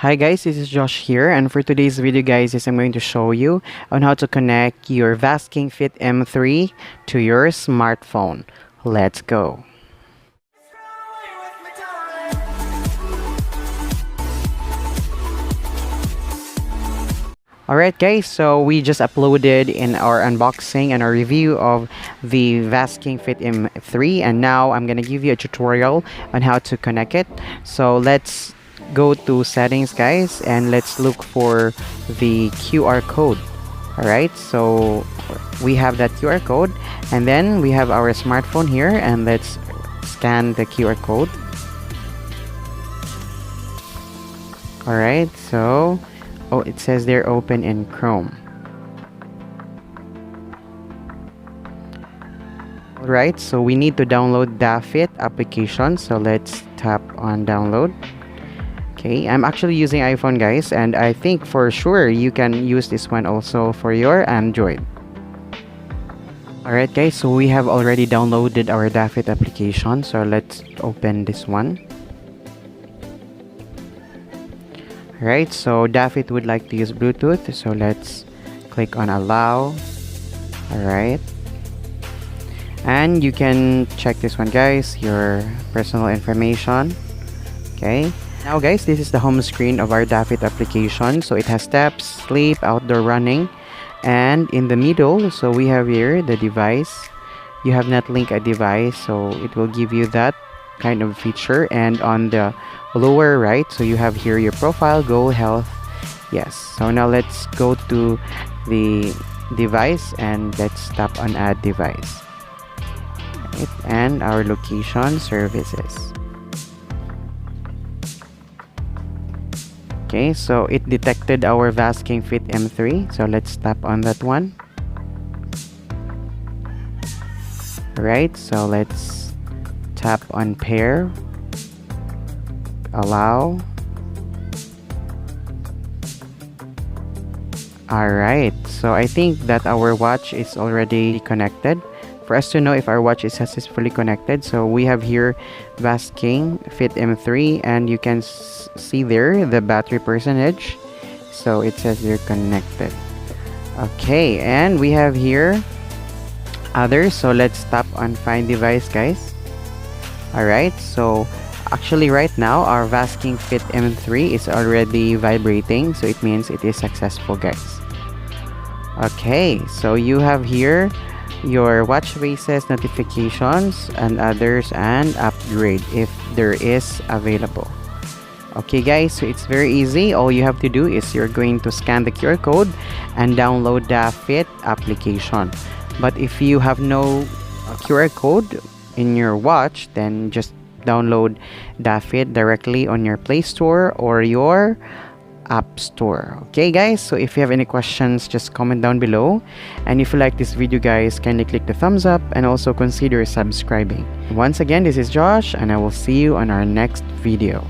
Hi guys, this is Josh here, and for today's video guys I'm going to show you on how to connect your Vastking Fit M3 to your smartphone. Let's go. Alright guys, so we just uploaded in our unboxing and our review of the Vastking Fit M3, and now I'm gonna give you a tutorial on how to connect it. So let's go to settings guys, and let's look for the QR code. Alright, so we have that QR code, and then we have our smartphone here, and let's scan the QR code. Alright, so it says they're open in Chrome. Alright, so we need to download the Fit application, so let's tap on download. Okay, I'm actually using iPhone guys, and I think for sure you can use this one also for your Android. Alright guys, so we have already downloaded our Fit application, so let's open this one. Alright, so Fit would like to use Bluetooth, so let's click on allow. Alright, and you can check this one guys, your personal information. Okay, now guys, this is the home screen of our Fit application. So it has steps, sleep, outdoor running, and in the middle, so we have here the device. You have not linked a device, so it will give you that kind of feature. And on the lower right, so you have here your profile, goal, health. Yes, so now let's go to the device and let's tap on add device. Right, and our location, services. Okay, so it detected our Vastking Fit M3, so let's tap on that one. Alright, so let's tap on pair, allow. Alright, so I think that our watch is already connected. For us to know if our watch is successfully connected, so we have here Vastking Fit M3, and you can see there the battery percentage, so it says they're connected. Okay, and we have here others, so let's tap on find device guys. Alright, so actually right now our Vastking Fit M3 is already vibrating, so it means it is successful guys. Okay, so you have here your watch faces, notifications, and others, and upgrade if there is available. Okay guys, so it's very easy. All you have to do is you're going to scan the QR code and download the Fit application. But if you have no QR code in your watch, then just download the Fit directly on your Play Store or your App Store. Okay guys, so if you have any questions, just comment down below, and if you like this video guys, kindly click the thumbs up and also consider subscribing. Once again, this is Josh, and I will see you on our next video.